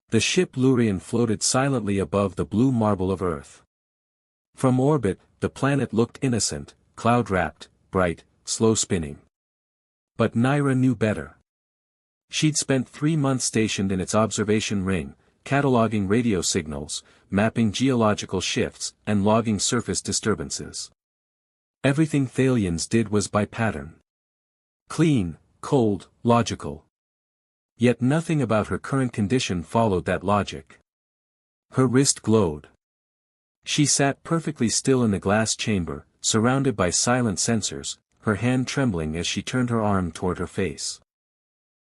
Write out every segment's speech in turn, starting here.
The ship Lurian floated silently above the blue marble of Earth. From orbit, the planet looked innocent, cloud-wrapped, bright, slow spinning. But Naira knew better. She'd spent 3 months stationed in its observation ring, cataloging radio signals, mapping geological shifts, and logging surface disturbances. Everything Thalians did was by pattern. Clean, cold, logical. Yet nothing about her current condition followed that logic. Her wrist glowed. She sat perfectly still in the glass chamber, surrounded by silent sensors, her hand trembling as she turned her arm toward her face.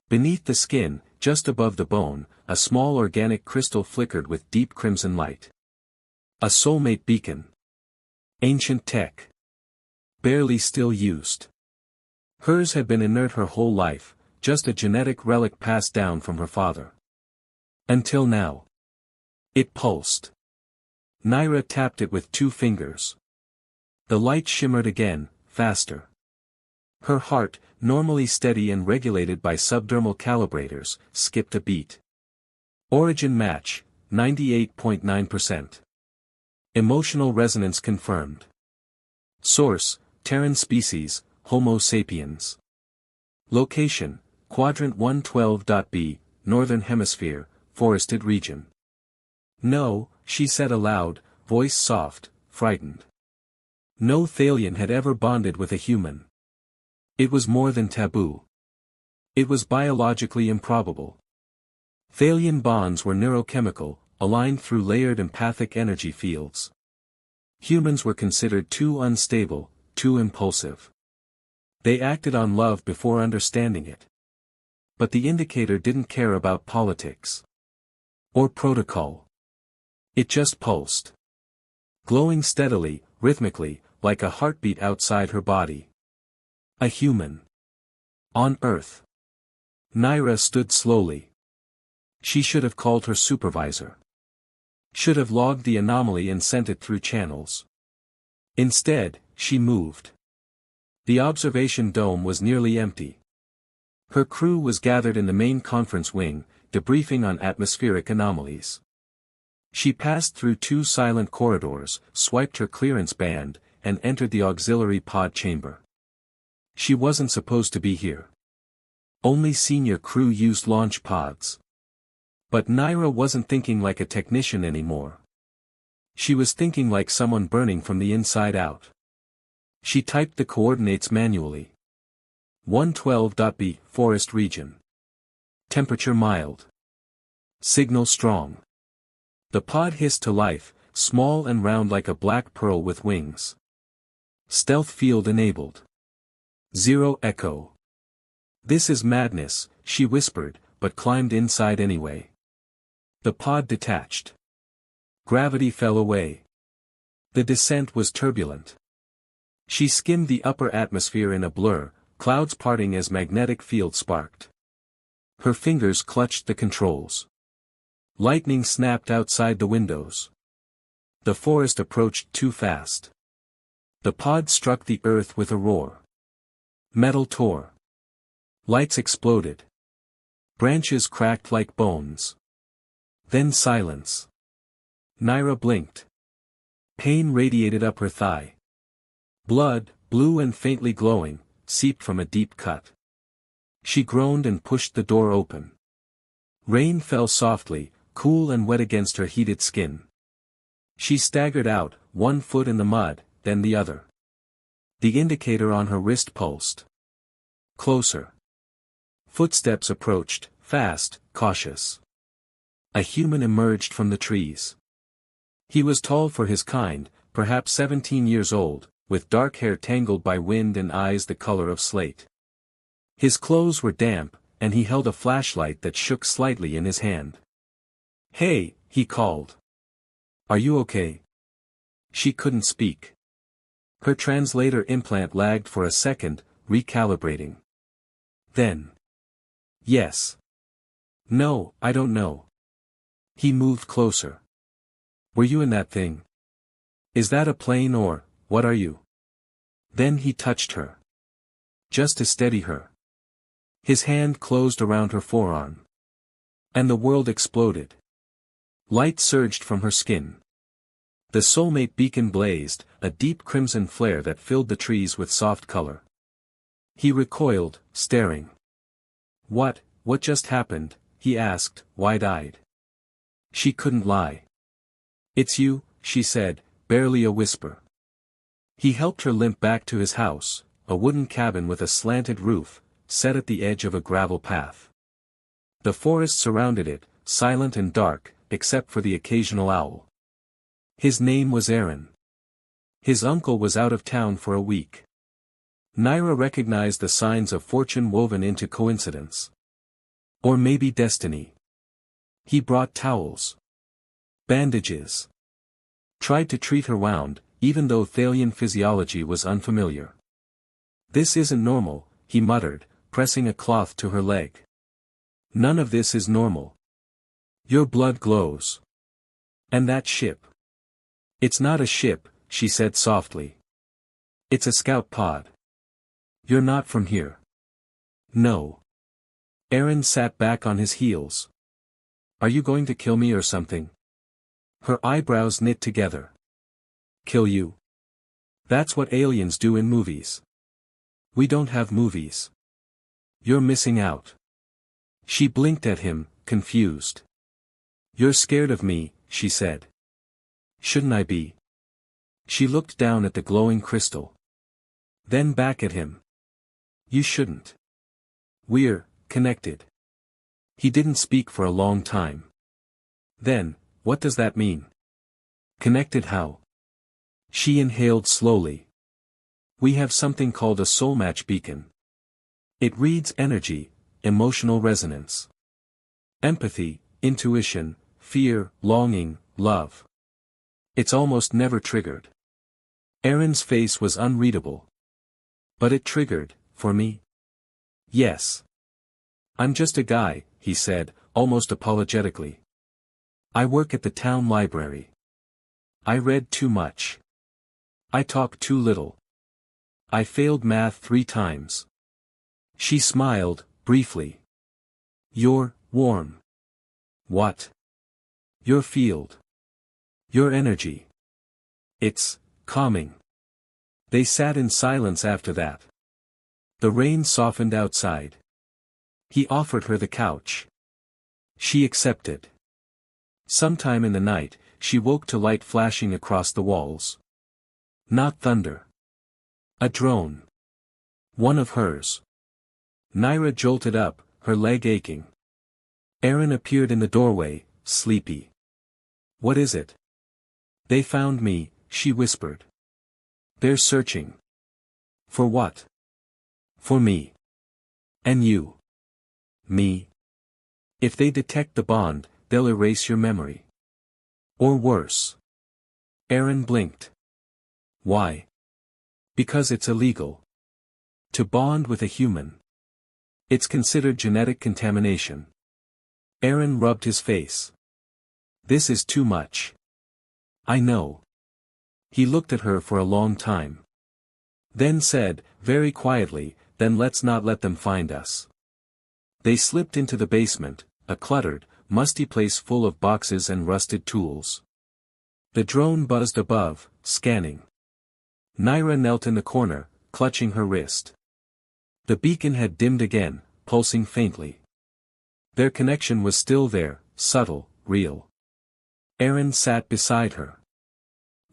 Beneath the skin, just above the bone, a small organic crystal flickered with deep crimson light. A soulmate beacon. Ancient tech. Barely still used. Hers had been inert her whole life, just a genetic relic passed down from her father. Until now. It pulsed. Naira tapped it with 2 fingers. The light shimmered again, faster. Her heart, normally steady and regulated by subdermal calibrators, skipped a beat. Origin match, 98.9%. Emotional resonance confirmed. Source, Terran species, Homo sapiens. Location, Quadrant 112.b, Northern Hemisphere, forested region. No, she said aloud, voice soft, frightened. No Thalian had ever bonded with a human. It was more than taboo. It was biologically improbable. Thalian bonds were neurochemical, aligned through layered empathic energy fields. Humans were considered too unstable, too impulsive. They acted on love before understanding it. But the indicator didn't care about politics. Or protocol. It just pulsed. Glowing steadily, rhythmically, like a heartbeat outside her body. A human. On Earth. Naira stood slowly. She should have called her supervisor. Should have logged the anomaly and sent it through channels. Instead, she moved. The observation dome was nearly empty. Her crew was gathered in the main conference wing, debriefing on atmospheric anomalies. She passed through 2 silent corridors, swiped her clearance band, and entered the auxiliary pod chamber. She wasn't supposed to be here. Only senior crew used launch pods. But Naira wasn't thinking like a technician anymore. She was thinking like someone burning from the inside out. She typed the coordinates manually. 112.b, forest region. Temperature mild. Signal strong. The pod hissed to life, small and round like a black pearl with wings. Stealth field enabled. 0 echo. This is madness, she whispered, but climbed inside anyway. The pod detached. Gravity fell away. The descent was turbulent. She skimmed the upper atmosphere in a blur, clouds parting as magnetic field sparked. Her fingers clutched the controls. Lightning snapped outside the windows. The forest approached too fast. The pod struck the earth with a roar. Metal tore. Lights exploded. Branches cracked like bones. Then silence. Naira blinked. Pain radiated up her thigh. Blood, blue and faintly glowing, seeped from a deep cut. She groaned and pushed the door open. Rain fell softly, cool and wet against her heated skin. She staggered out, 1 foot in the mud, then the other. The indicator on her wrist pulsed. Closer. Footsteps approached, fast, cautious. A human emerged from the trees. He was tall for his kind, perhaps 17 years old, with dark hair tangled by wind and eyes the color of slate. His clothes were damp, and he held a flashlight that shook slightly in his hand. "Hey," he called. "Are you okay?" She couldn't speak. Her translator implant lagged for a second, recalibrating. Then. "Yes." "No, I don't know." He moved closer. "Were you in that thing? Is that a plane or, what are you?" Then he touched her. Just to steady her. His hand closed around her forearm. And the world exploded. Light surged from her skin. The soulmate beacon blazed, a deep crimson flare that filled the trees with soft color. He recoiled, staring. What just happened? He asked, wide-eyed. She couldn't lie. It's you, she said, barely a whisper. He helped her limp back to his house, a wooden cabin with a slanted roof, set at the edge of a gravel path. The forest surrounded it, silent and dark, except for the occasional owl. His name was Aaron. His uncle was out of town for a week. Naira recognized the signs of fortune woven into coincidence. Or maybe destiny. He brought towels. Bandages. Tried to treat her wound, even though Thalian physiology was unfamiliar. This isn't normal, he muttered, pressing a cloth to her leg. None of this is normal. Your blood glows. And that ship. It's not a ship, she said softly. It's a scout pod. You're not from here. No. Aaron sat back on his heels. Are you going to kill me or something? Her eyebrows knit together. Kill you? That's what aliens do in movies. We don't have movies. You're missing out. She blinked at him, confused. You're scared of me, she said. Shouldn't I be? She looked down at the glowing crystal. Then back at him. You shouldn't. We're connected. He didn't speak for a long time. Then, what does that mean? Connected how? She inhaled slowly. We have something called a soul match beacon. It reads energy, emotional resonance. Empathy, intuition, fear, longing, love. It's almost never triggered. Aaron's face was unreadable. But it triggered, for me? Yes. I'm just a guy, he said, almost apologetically. I work at the town library. I read too much. I talk too little. I failed math 3 times. She smiled, briefly. You're warm. What? Your field. Your energy. It's calming. They sat in silence after that. The rain softened outside. He offered her the couch. She accepted. Sometime in the night, she woke to light flashing across the walls. Not thunder. A drone. One of hers. Naira jolted up, her leg aching. Aaron appeared in the doorway, sleepy. What is it? They found me, she whispered. They're searching. For what? For me. And you. Me. If they detect the bond, they'll erase your memory. Or worse. Aaron blinked. Why? Because it's illegal. To bond with a human. It's considered genetic contamination. Aaron rubbed his face. This is too much. I know. He looked at her for a long time. Then said, very quietly, then let's not let them find us. They slipped into the basement, a cluttered, musty place full of boxes and rusted tools. The drone buzzed above, scanning. Naira knelt in the corner, clutching her wrist. The beacon had dimmed again, pulsing faintly. Their connection was still there, subtle, real. Aaron sat beside her.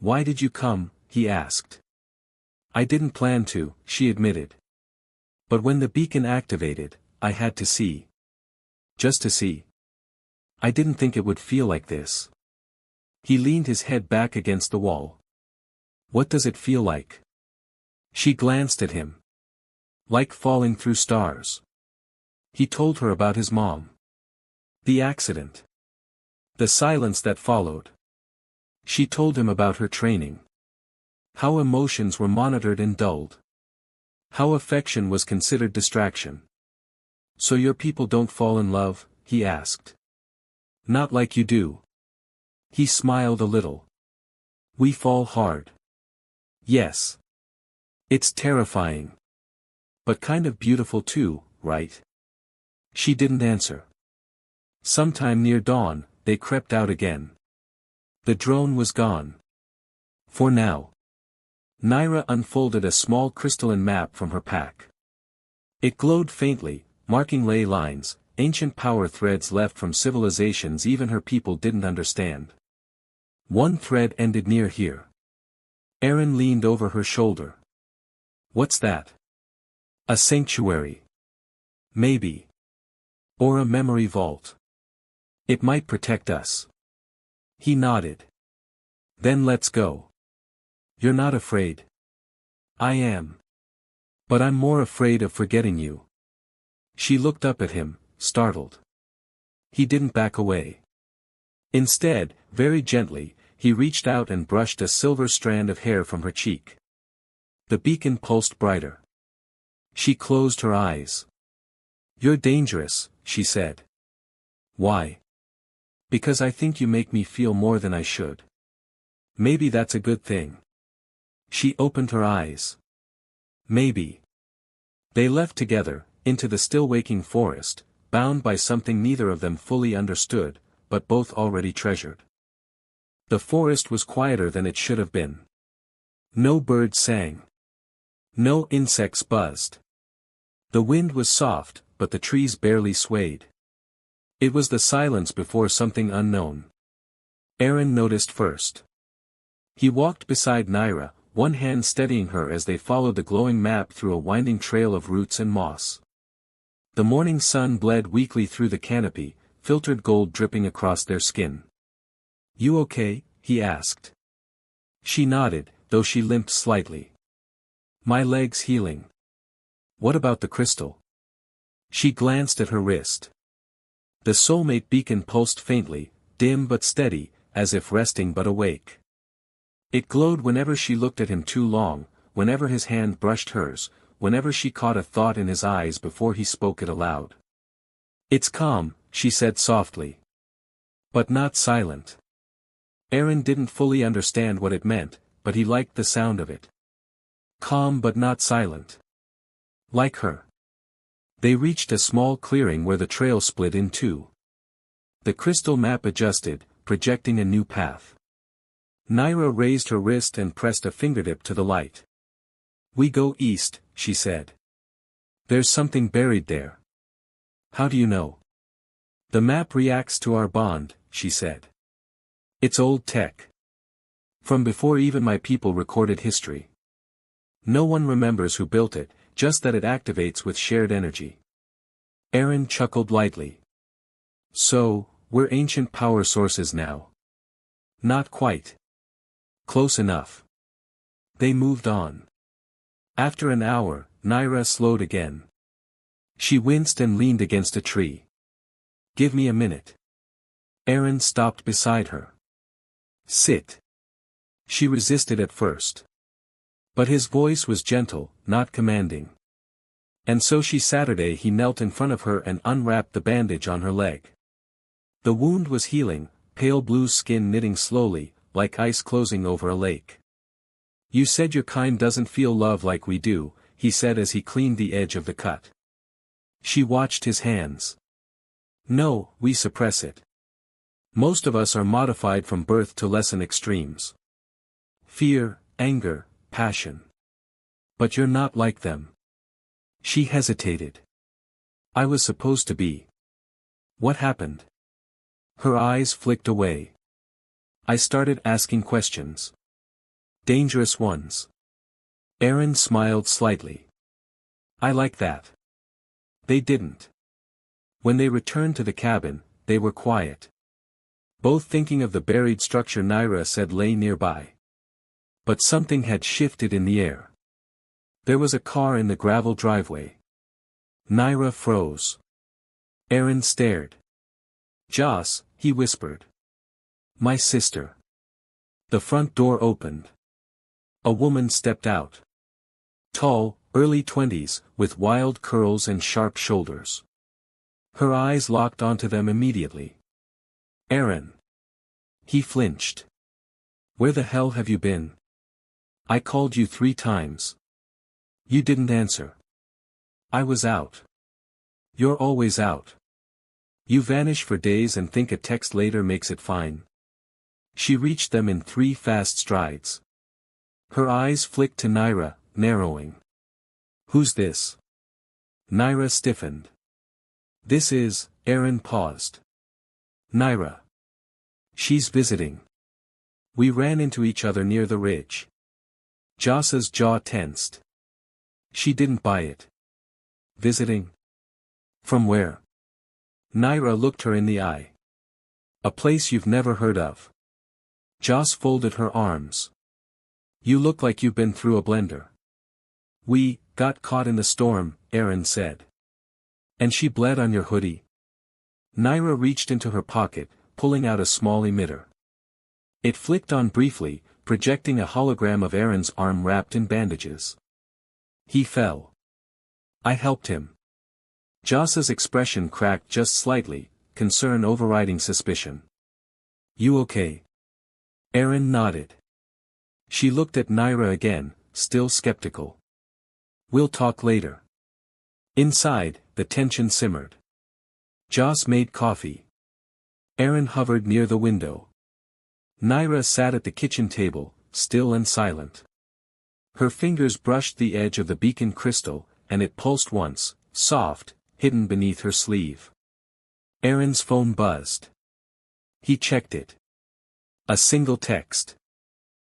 Why did you come? He asked. I didn't plan to, she admitted. But when the beacon activated, I had to see. Just to see. I didn't think it would feel like this. He leaned his head back against the wall. What does it feel like? She glanced at him. Like falling through stars. He told her about his mom. The accident. The silence that followed. She told him about her training. How emotions were monitored and dulled. How affection was considered distraction. So your people don't fall in love? He asked. Not like you do. He smiled a little. We fall hard. Yes. It's terrifying. But kind of beautiful too, right? She didn't answer. Sometime near dawn, they crept out again. The drone was gone. For now. Naira unfolded a small crystalline map from her pack. It glowed faintly, marking ley lines, ancient power threads left from civilizations even her people didn't understand. One thread ended near here. Erin leaned over her shoulder. What's that? A sanctuary. Maybe. Or a memory vault. It might protect us. He nodded. Then let's go. You're not afraid. I am. But I'm more afraid of forgetting you. She looked up at him, startled. He didn't back away. Instead, very gently, he reached out and brushed a silver strand of hair from her cheek. The beacon pulsed brighter. She closed her eyes. You're dangerous, she said. Why? Because I think you make me feel more than I should. Maybe that's a good thing. She opened her eyes. Maybe. They left together, into the still-waking forest, bound by something neither of them fully understood, but both already treasured. The forest was quieter than it should have been. No birds sang. No insects buzzed. The wind was soft, but the trees barely swayed. It was the silence before something unknown. Erin noticed first. He walked beside Naira, one hand steadying her as they followed the glowing map through a winding trail of roots and moss. The morning sun bled weakly through the canopy, filtered gold dripping across their skin. You okay? He asked. She nodded, though she limped slightly. My leg's healing. What about the crystal? She glanced at her wrist. The soulmate beacon pulsed faintly, dim but steady, as if resting but awake. It glowed whenever she looked at him too long, whenever his hand brushed hers, whenever she caught a thought in his eyes before he spoke it aloud. It's calm, she said softly. But not silent. Erin didn't fully understand what it meant, but he liked the sound of it. Calm but not silent. Like her. They reached a small clearing where the trail split in two. The crystal map adjusted, projecting a new path. Naira raised her wrist and pressed a fingertip to the light. We go east, she said. There's something buried there. How do you know? The map reacts to our bond, she said. It's old tech. From before even my people recorded history. No one remembers who built it, just that it activates with shared energy. Erin chuckled lightly. So, we're ancient power sources now. Not quite. Close enough. They moved on. After an hour, Naira slowed again. She winced and leaned against a tree. Give me a minute. Erin stopped beside her. Sit. She resisted at first. But his voice was gentle, not commanding. And so he knelt in front of her and unwrapped the bandage on her leg. The wound was healing, pale blue skin knitting slowly, like ice closing over a lake. You said your kind doesn't feel love like we do, he said as he cleaned the edge of the cut. She watched his hands. No, we suppress it. Most of us are modified from birth to lessen extremes. Fear, anger, passion. But you're not like them. She hesitated. I was supposed to be. What happened? Her eyes flicked away. I started asking questions. Dangerous ones. Erin smiled slightly. I like that. They didn't. When they returned to the cabin, they were quiet. Both thinking of the buried structure Naira said lay nearby. But something had shifted in the air. There was a car in the gravel driveway. Naira froze. Erin stared. Joss, he whispered. My sister. The front door opened. A woman stepped out. Tall, early 20s, with wild curls and sharp shoulders. Her eyes locked onto them immediately. Erin. He flinched. Where the hell have you been? I called you 3 times. You didn't answer. I was out. You're always out. You vanish for days and think a text later makes it fine. She reached them in 3 fast strides. Her eyes flicked to Naira, narrowing. Who's this? Naira stiffened. This is, Aaron paused. Naira. She's visiting. We ran into each other near the ridge. Joss's jaw tensed. She didn't buy it. Visiting? From where? Naira looked her in the eye. A place you've never heard of. Joss folded her arms. You look like you've been through a blender. We got caught in the storm, Aaron said. And she bled on your hoodie. Naira reached into her pocket, pulling out a small emitter. It flicked on briefly, projecting a hologram of Aaron's arm wrapped in bandages. He fell. I helped him. Joss's expression cracked just slightly, concern overriding suspicion. You okay? Aaron nodded. She looked at Naira again, still skeptical. We'll talk later. Inside, the tension simmered. Joss made coffee. Aaron hovered near the window. Naira sat at the kitchen table, still and silent. Her fingers brushed the edge of the beacon crystal, and it pulsed once, soft, hidden beneath her sleeve. Aaron's phone buzzed. He checked it. A single text.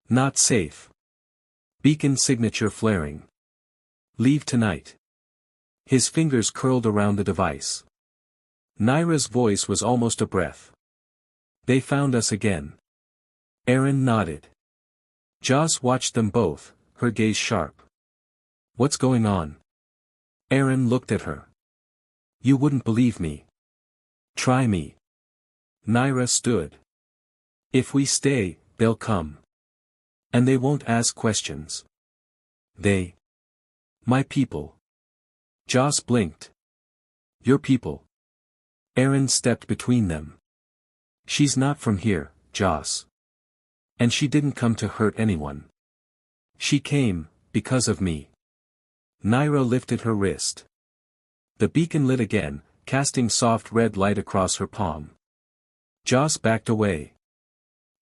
Not safe. Beacon signature flaring. Leave tonight. His fingers curled around the device. Naira's voice was almost a breath. They found us again. Aaron nodded. Joss watched them both, her gaze sharp. What's going on? Aaron looked at her. You wouldn't believe me. Try me. Naira stood. If we stay, they'll come. And they won't ask questions. They. My people. Joss blinked. Your people. Aaron stepped between them. She's not from here, Joss. And she didn't come to hurt anyone. She came, because of me. Naira lifted her wrist. The beacon lit again, casting soft red light across her palm. Joss backed away.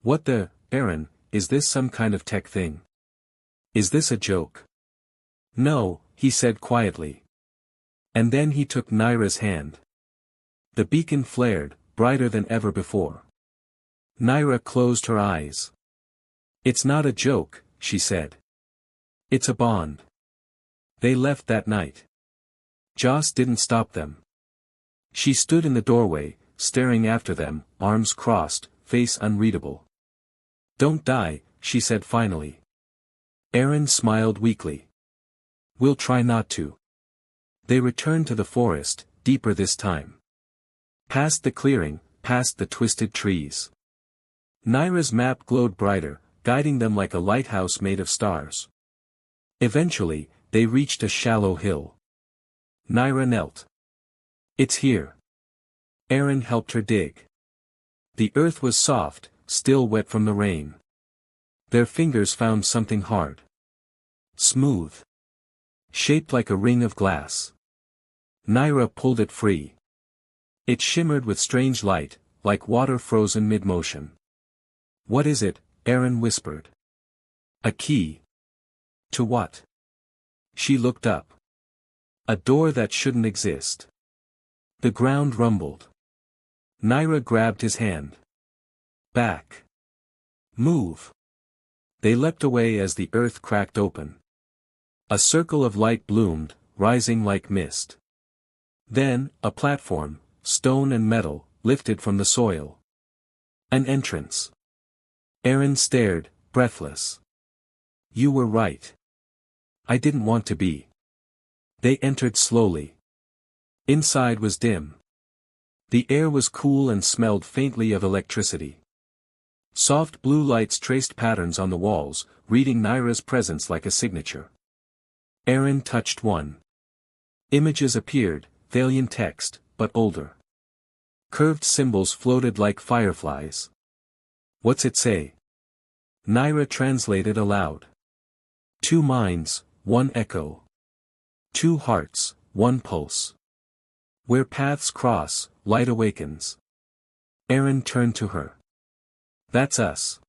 What the, Aaron, is this some kind of tech thing? Is this a joke? No, he said quietly. And then he took Naira's hand. The beacon flared, brighter than ever before. Naira closed her eyes. It's not a joke, she said. It's a bond. They left that night. Joss didn't stop them. She stood in the doorway, staring after them, arms crossed, face unreadable. Don't die, she said finally. Aaron smiled weakly. We'll try not to. They returned to the forest, deeper this time. Past the clearing, past the twisted trees. Naira's map glowed brighter, guiding them like a lighthouse made of stars. Eventually, they reached a shallow hill. Naira knelt. It's here. Aaron helped her dig. The earth was soft, still wet from the rain. Their fingers found something hard. Smooth. Shaped like a ring of glass. Naira pulled it free. It shimmered with strange light, like water frozen mid-motion. What is it? Aaron whispered. A key. To what? She looked up. A door that shouldn't exist. The ground rumbled. Naira grabbed his hand. Back. Move. They leapt away as the earth cracked open. A circle of light bloomed, rising like mist. Then, a platform, stone and metal, lifted from the soil. An entrance. Aaron stared, breathless. You were right. I didn't want to be. They entered slowly. Inside was dim. The air was cool and smelled faintly of electricity. Soft blue lights traced patterns on the walls, reading Naira's presence like a signature. Aaron touched one. Images appeared, Thalian text, but older. Curved symbols floated like fireflies. What's it say? Naira translated aloud. 2 minds, 1 echo. 2 hearts, 1 pulse. Where paths cross, light awakens. Aaron turned to her. That's us.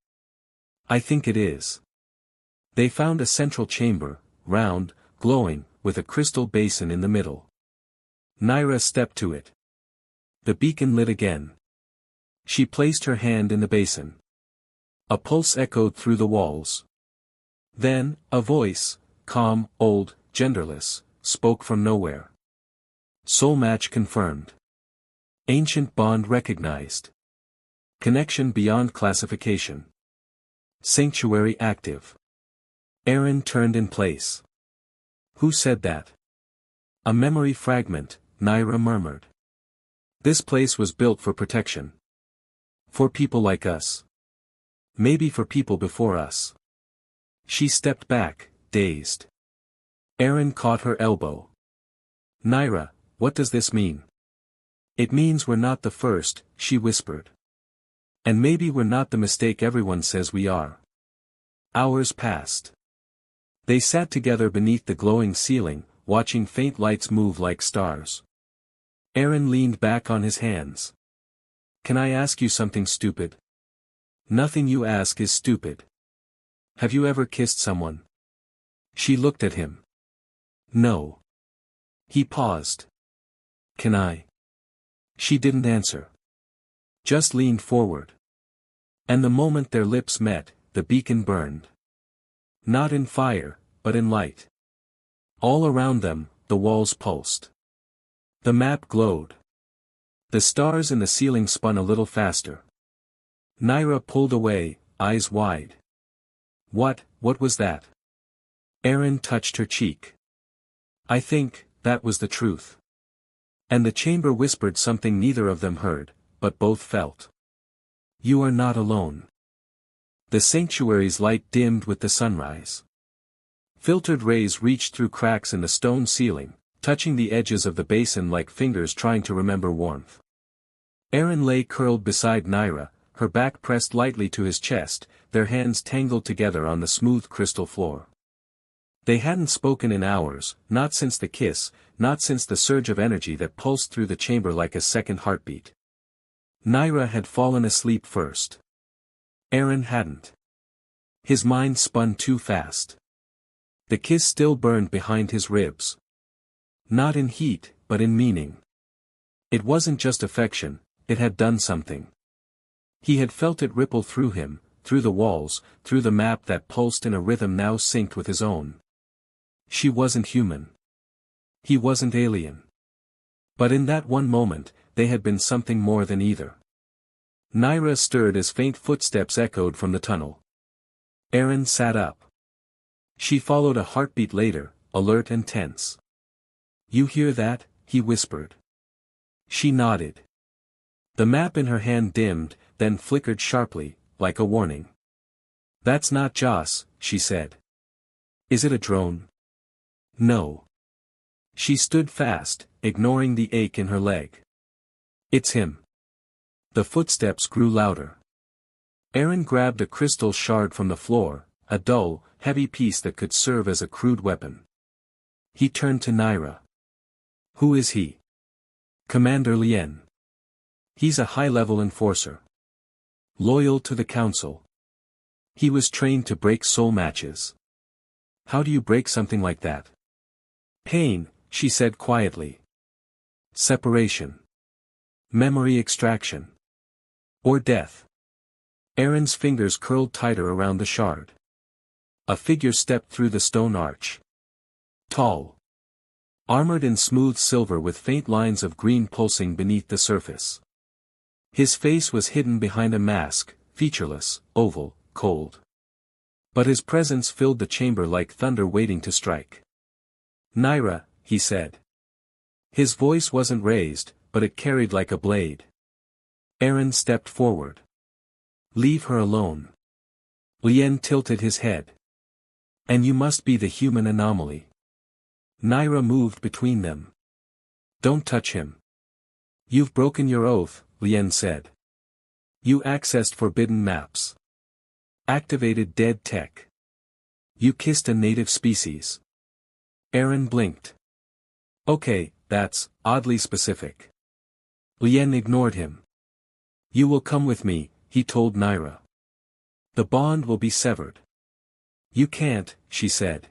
I think it is. They found a central chamber, round, glowing, with a crystal basin in the middle. Naira stepped to it. The beacon lit again. She placed her hand in the basin. A pulse echoed through the walls. Then, a voice, calm, old, genderless, spoke from nowhere. Soul match confirmed. Ancient bond recognized. Connection beyond classification. Sanctuary active. Aaron turned in place. Who said that? A memory fragment, Naira murmured. This place was built for protection. For people like us. Maybe for people before us. She stepped back, dazed. Aaron caught her elbow. Naira, what does this mean? It means we're not the first, she whispered. And maybe we're not the mistake everyone says we are. Hours passed. They sat together beneath the glowing ceiling, watching faint lights move like stars. Aaron leaned back on his hands. Can I ask you something stupid? Nothing you ask is stupid. Have you ever kissed someone? She looked at him. No. He paused. Can I? She didn't answer. Just leaned forward. And the moment their lips met, the beacon burned. Not in fire, but in light. All around them, the walls pulsed. The map glowed. The stars in the ceiling spun a little faster. Naira pulled away, eyes wide. What was that? Aaron touched her cheek. I think, that was the truth. And the chamber whispered something neither of them heard, but both felt. You are not alone. The sanctuary's light dimmed with the sunrise. Filtered rays reached through cracks in the stone ceiling, touching the edges of the basin like fingers trying to remember warmth. Aaron lay curled beside Naira, her back pressed lightly to his chest, their hands tangled together on the smooth crystal floor. They hadn't spoken in hours, not since the kiss, not since the surge of energy that pulsed through the chamber like a second heartbeat. Naira had fallen asleep first. Aaron hadn't. His mind spun too fast. The kiss still burned behind his ribs. Not in heat, but in meaning. It wasn't just affection, it had done something. He had felt it ripple through him, through the walls, through the map that pulsed in a rhythm now synced with his own. She wasn't human. He wasn't alien. But in that one moment, they had been something more than either. Naira stirred as faint footsteps echoed from the tunnel. Aaron sat up. She followed a heartbeat later, alert and tense. You hear that? He whispered. She nodded. The map in her hand dimmed, then flickered sharply, like a warning. That's not Joss, she said. Is it a drone? No. She stood fast, ignoring the ache in her leg. It's him. The footsteps grew louder. Aaron grabbed a crystal shard from the floor, a dull, heavy piece that could serve as a crude weapon. He turned to Naira. Who is he? Commander Lien. He's a high-level enforcer. Loyal to the council. He was trained to break soul matches. How do you break something like that? Pain, she said quietly. Separation. Memory extraction. Or death. Aaron's fingers curled tighter around the shard. A figure stepped through the stone arch. Tall. Armored in smooth silver with faint lines of green pulsing beneath the surface. His face was hidden behind a mask, featureless, oval, cold. But his presence filled the chamber like thunder waiting to strike. Naira, he said. His voice wasn't raised, but it carried like a blade. Aaron stepped forward. Leave her alone. Lien tilted his head. And you must be the human anomaly. Naira moved between them. Don't touch him. You've broken your oath, Lien said. You accessed forbidden maps. Activated dead tech. You kissed a native species. Aaron blinked. Okay, that's oddly specific. Lien ignored him. You will come with me, he told Naira. The bond will be severed. You can't, she said.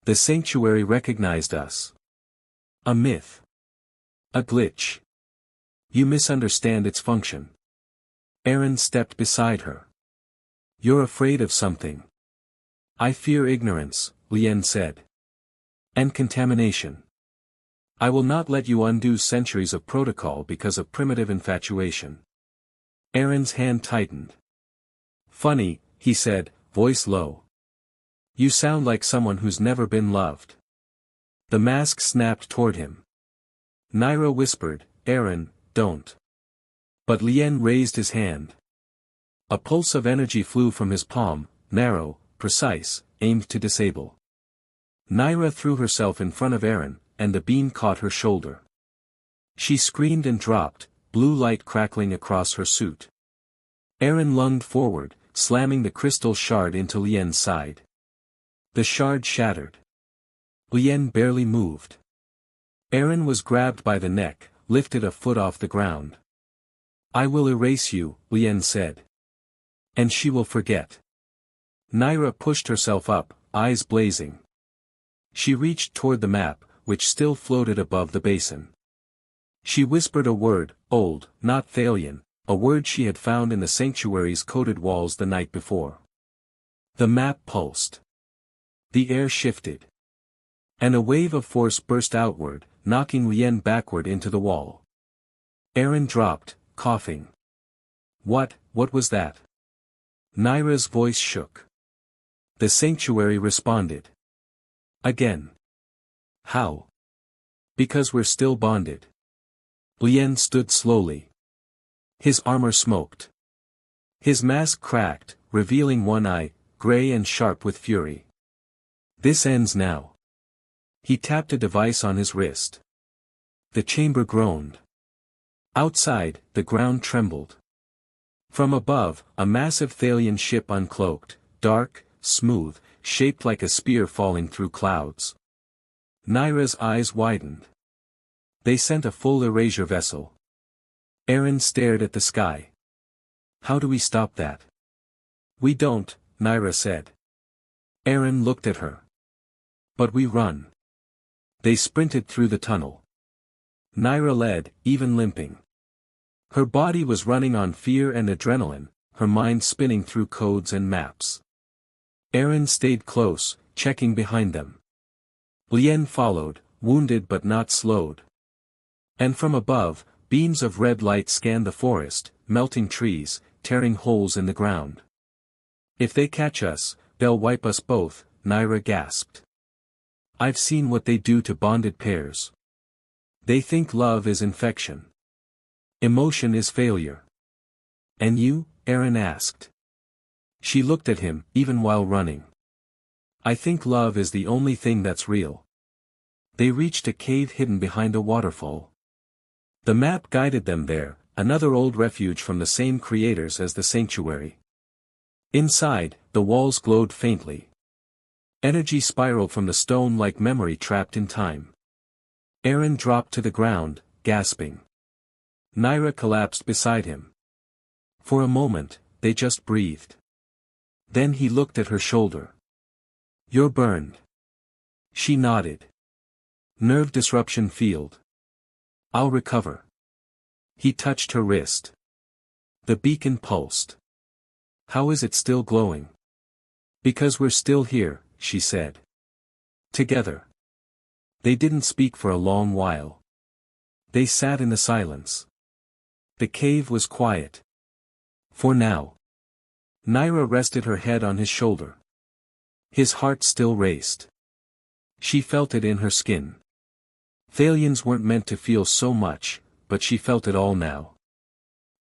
The sanctuary recognized us. A myth. A glitch. You misunderstand its function. Aaron stepped beside her. You're afraid of something. I fear ignorance, Lien said. And contamination. I will not let you undo centuries of protocol because of primitive infatuation. Aaron's hand tightened. Funny, he said, voice low. You sound like someone who's never been loved. The mask snapped toward him. Naira whispered, Aaron, don't. But Lien raised his hand. A pulse of energy flew from his palm, narrow, precise, aimed to disable. Naira threw herself in front of Aaron, and the beam caught her shoulder. She screamed and dropped, blue light crackling across her suit. Aaron lunged forward, slamming the crystal shard into Lien's side. The shard shattered. Lien barely moved. Aaron was grabbed by the neck, lifted a foot off the ground. I will erase you, Lien said. And she will forget. Naira pushed herself up, eyes blazing. She reached toward the map, which still floated above the basin. She whispered a word, old, not Thalian, a word she had found in the sanctuary's coated walls the night before. The map pulsed. The air shifted. And a wave of force burst outward, knocking Lien backward into the wall. Aaron dropped, coughing. What was that? Naira's voice shook. The sanctuary responded. Again. How? Because we're still bonded. Lien stood slowly. His armor smoked. His mask cracked, revealing one eye, gray and sharp with fury. This ends now. He tapped a device on his wrist. The chamber groaned. Outside, the ground trembled. From above, a massive Thalian ship uncloaked, dark, smooth, shaped like a spear falling through clouds. Naira's eyes widened. They sent a full erasure vessel. Aaron stared at the sky. How do we stop that? We don't, Naira said. Aaron looked at her. But we run. They sprinted through the tunnel. Naira led, even limping. Her body was running on fear and adrenaline, her mind spinning through codes and maps. Aaron stayed close, checking behind them. Lien followed, wounded but not slowed. And from above, beams of red light scanned the forest, melting trees, tearing holes in the ground. If they catch us, they'll wipe us both, Naira gasped. I've seen what they do to bonded pairs. They think love is infection. Emotion is failure. And you? Aaron asked. She looked at him, even while running. I think love is the only thing that's real. They reached a cave hidden behind a waterfall. The map guided them there, another old refuge from the same creators as the sanctuary. Inside, the walls glowed faintly. Energy spiraled from the stone like memory trapped in time. Aaron dropped to the ground, gasping. Naira collapsed beside him. For a moment, they just breathed. Then he looked at her shoulder. You're burned. She nodded. Nerve disruption field. I'll recover. He touched her wrist. The beacon pulsed. How is it still glowing? Because we're still here, she said. Together. They didn't speak for a long while. They sat in the silence. The cave was quiet. For now. Naira rested her head on his shoulder. His heart still raced. She felt it in her skin. Thalians weren't meant to feel so much, but she felt it all now.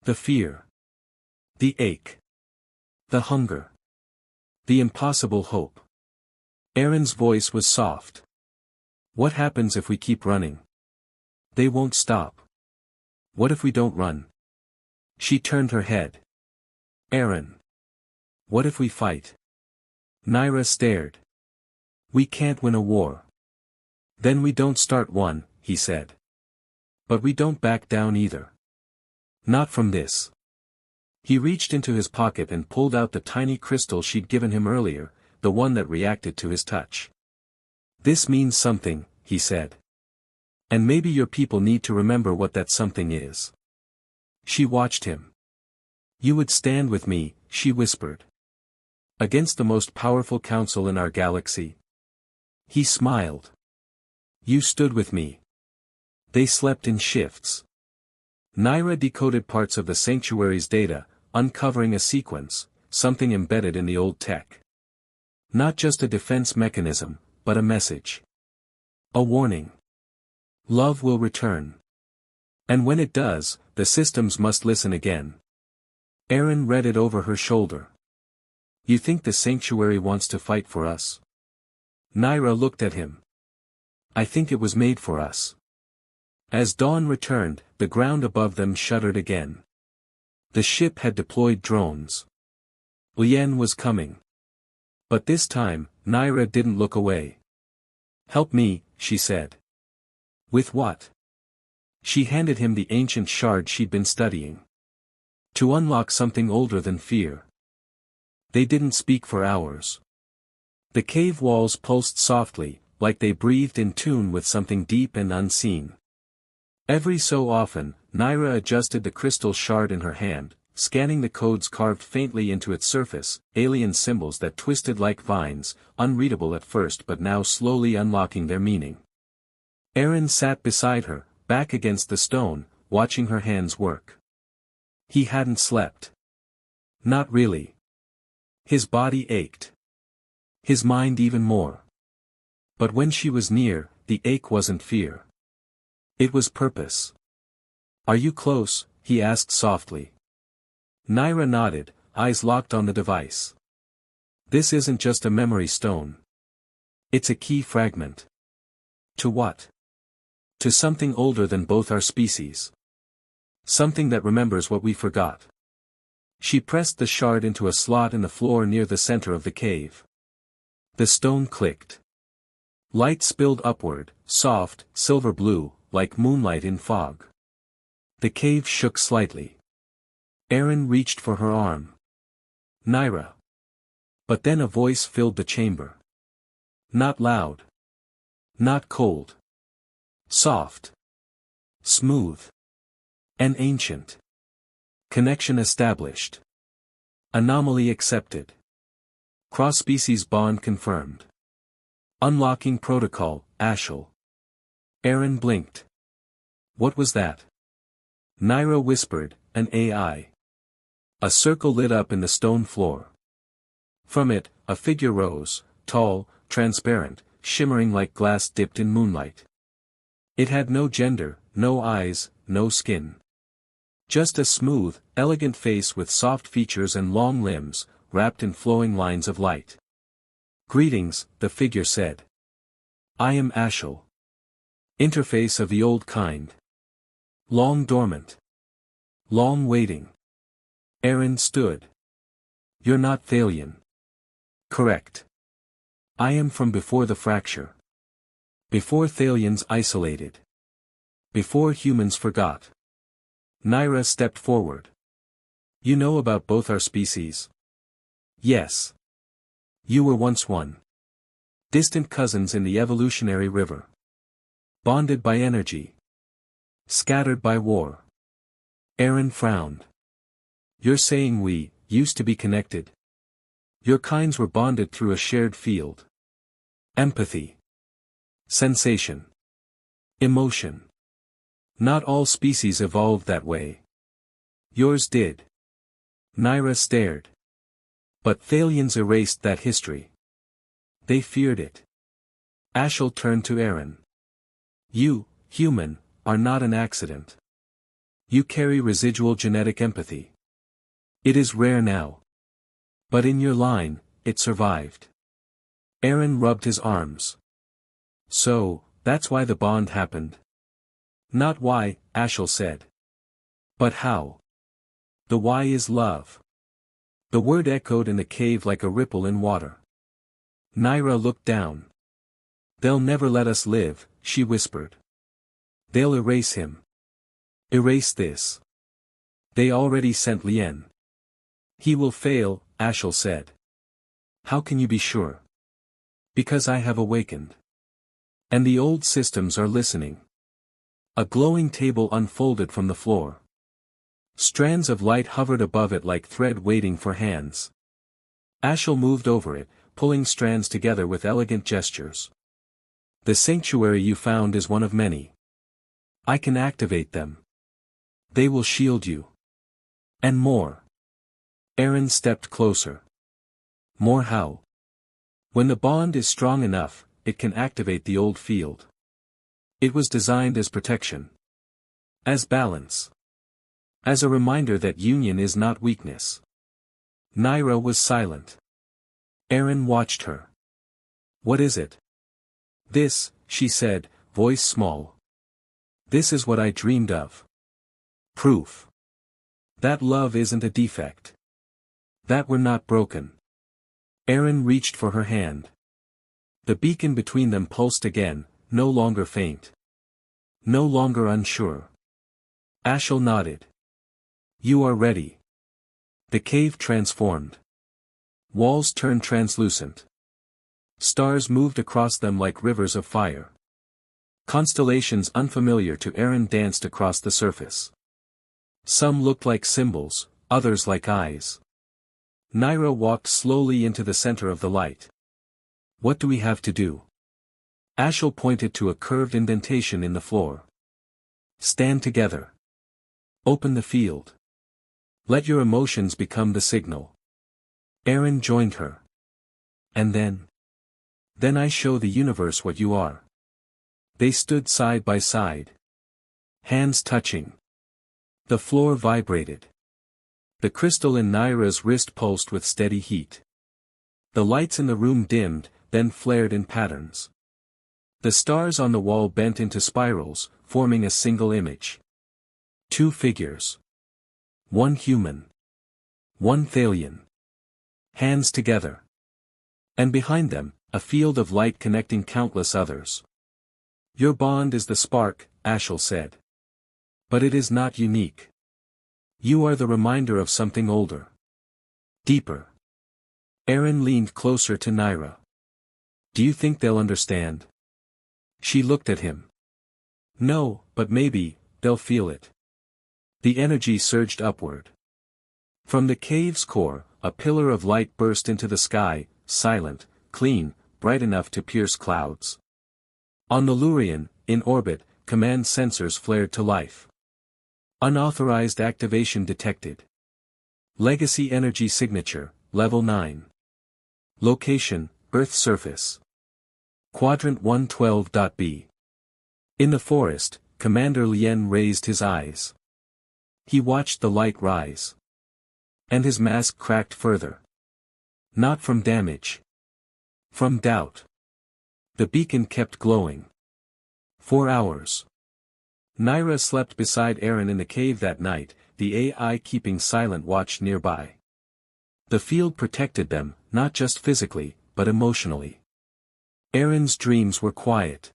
The fear. The ache. The hunger. The impossible hope. Aaron's voice was soft. What happens if we keep running? They won't stop. What if we don't run? She turned her head. Aaron. What if we fight? Naira stared. We can't win a war. Then we don't start one, he said. But we don't back down either. Not from this. He reached into his pocket and pulled out the tiny crystal she'd given him earlier, the one that reacted to his touch. This means something, he said. And maybe your people need to remember what that something is. She watched him. You would stand with me, she whispered. Against the most powerful council in our galaxy. He smiled. You stood with me. They slept in shifts. Naira decoded parts of the sanctuary's data, uncovering a sequence, something embedded in the old tech. Not just a defense mechanism, but a message. A warning. Love will return. And when it does, the systems must listen again. Erin read it over her shoulder. You think the sanctuary wants to fight for us? Naira looked at him. I think it was made for us. As dawn returned, the ground above them shuddered again. The ship had deployed drones. Lien was coming. But this time, Naira didn't look away. Help me, she said. With what? She handed him the ancient shard she'd been studying. To unlock something older than fear. They didn't speak for hours. The cave walls pulsed softly, like they breathed in tune with something deep and unseen. Every so often, Naira adjusted the crystal shard in her hand, scanning the codes carved faintly into its surface, alien symbols that twisted like vines, unreadable at first but now slowly unlocking their meaning. Erin sat beside her, back against the stone, watching her hands work. He hadn't slept. Not really. His body ached. His mind even more. But when she was near, the ache wasn't fear. It was purpose. Are you close? He asked softly. Naira nodded, eyes locked on the device. This isn't just a memory stone. It's a key fragment. To what? To something older than both our species. Something that remembers what we forgot. She pressed the shard into a slot in the floor near the center of the cave. The stone clicked. Light spilled upward, soft, silver blue, like moonlight in fog. The cave shook slightly. Erin reached for her arm. Naira. But then a voice filled the chamber. Not loud. Not cold. Soft. Smooth. And ancient. Connection established. Anomaly accepted. Cross-species bond confirmed. Unlocking protocol, Ashel. Erin blinked. What was that? Naira whispered, an AI. A circle lit up in the stone floor. From it, a figure rose, tall, transparent, shimmering like glass dipped in moonlight. It had no gender, no eyes, no skin. Just a smooth, elegant face with soft features and long limbs, wrapped in flowing lines of light. Greetings, the figure said. I am Ashel. Interface of the old kind. Long dormant. Long waiting. Erin stood. You're not Thalian. Correct. I am from before the fracture. Before Thalians isolated. Before humans forgot. Naira stepped forward. You know about both our species? Yes. You were once one. Distant cousins in the evolutionary river. Bonded by energy. Scattered by war. Erin frowned. You're saying we used to be connected? Your kinds were bonded through a shared field. Empathy. Sensation. Emotion. Not all species evolved that way. Yours did. Naira stared. But Thalians erased that history. They feared it. Ashel turned to Erin. You, human, are not an accident. You carry residual genetic empathy. It is rare now. But in your line, it survived. Erin rubbed his arms. So, that's why the bond happened. Not why, Ashel said. But how? The why is love. The word echoed in the cave like a ripple in water. Naira looked down. They'll never let us live, she whispered. They'll erase him. Erase this. They already sent Lien. He will fail, Ashel said. How can you be sure? Because I have awakened. And the old systems are listening. A glowing table unfolded from the floor. Strands of light hovered above it like thread waiting for hands. Ashel moved over it, pulling strands together with elegant gestures. The sanctuary you found is one of many. I can activate them. They will shield you. And more. Aaron stepped closer. More how? When the bond is strong enough, it can activate the old field. It was designed as protection. As balance. As a reminder that union is not weakness. Naira was silent. Aaron watched her. What is it? This, she said, voice small. This is what I dreamed of. Proof. That love isn't a defect. That we're not broken. Aaron reached for her hand. The beacon between them pulsed again, no longer faint. No longer unsure. Ashel nodded. You are ready. The cave transformed. Walls turned translucent. Stars moved across them like rivers of fire. Constellations unfamiliar to Aaron danced across the surface. Some looked like symbols, others like eyes. Naira walked slowly into the center of the light. What do we have to do? Ashel pointed to a curved indentation in the floor. Stand together. Open the field. Let your emotions become the signal. Aaron joined her. And then? Then I show the universe what you are. They stood side by side. Hands touching. The floor vibrated. The crystal in Naira's wrist pulsed with steady heat. The lights in the room dimmed, then flared in patterns. The stars on the wall bent into spirals, forming a single image. Two figures. One human. One Thalian. Hands together. And behind them, a field of light connecting countless others. Your bond is the spark, Ashel said. But it is not unique. You are the reminder of something older. Deeper. Aaron leaned closer to Naira. Do you think they'll understand? She looked at him. No, but maybe, they'll feel it. The energy surged upward. From the cave's core, a pillar of light burst into the sky, silent, clean, bright enough to pierce clouds. On the Lurian, in orbit, command sensors flared to life. Unauthorized activation detected. Legacy energy signature, level 9. Location, Earth surface. Quadrant 112.b. In the forest, Commander Lien raised his eyes. He watched the light rise. And his mask cracked further. Not from damage. From doubt. The beacon kept glowing. 4 hours. Naira slept beside Aaron in the cave that night, the AI keeping silent watch nearby. The field protected them, not just physically, but emotionally. Aaron's dreams were quiet.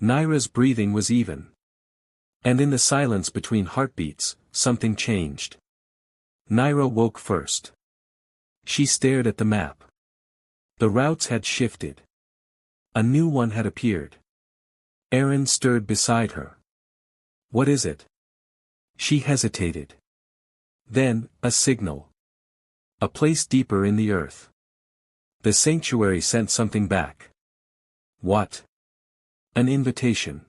Naira's breathing was even. And in the silence between heartbeats, something changed. Naira woke first. She stared at the map. The routes had shifted. A new one had appeared. Aaron stirred beside her. What is it? She hesitated. Then, a signal. A place deeper in the earth. The sanctuary sent something back. What? An invitation.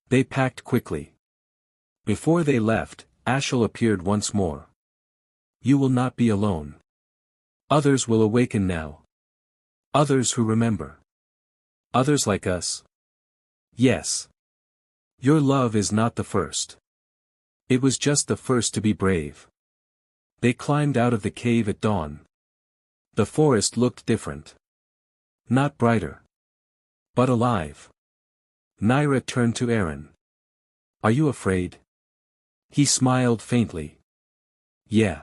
They packed quickly. Before they left, Ashel appeared once more. You will not be alone. Others will awaken now. Others who remember. Others like us. Yes. Your love is not the first. It was just the first to be brave. They climbed out of the cave at dawn. The forest looked different. Not brighter. But alive. Naira turned to Aaron. Are you afraid? He smiled faintly. Yeah.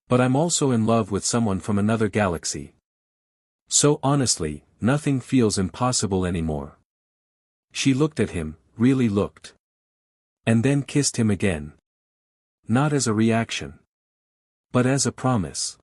But I'm also in love with someone from another galaxy. So honestly, nothing feels impossible anymore. She looked at him, really looked. And then kissed him again. Not as a reaction. But as a promise.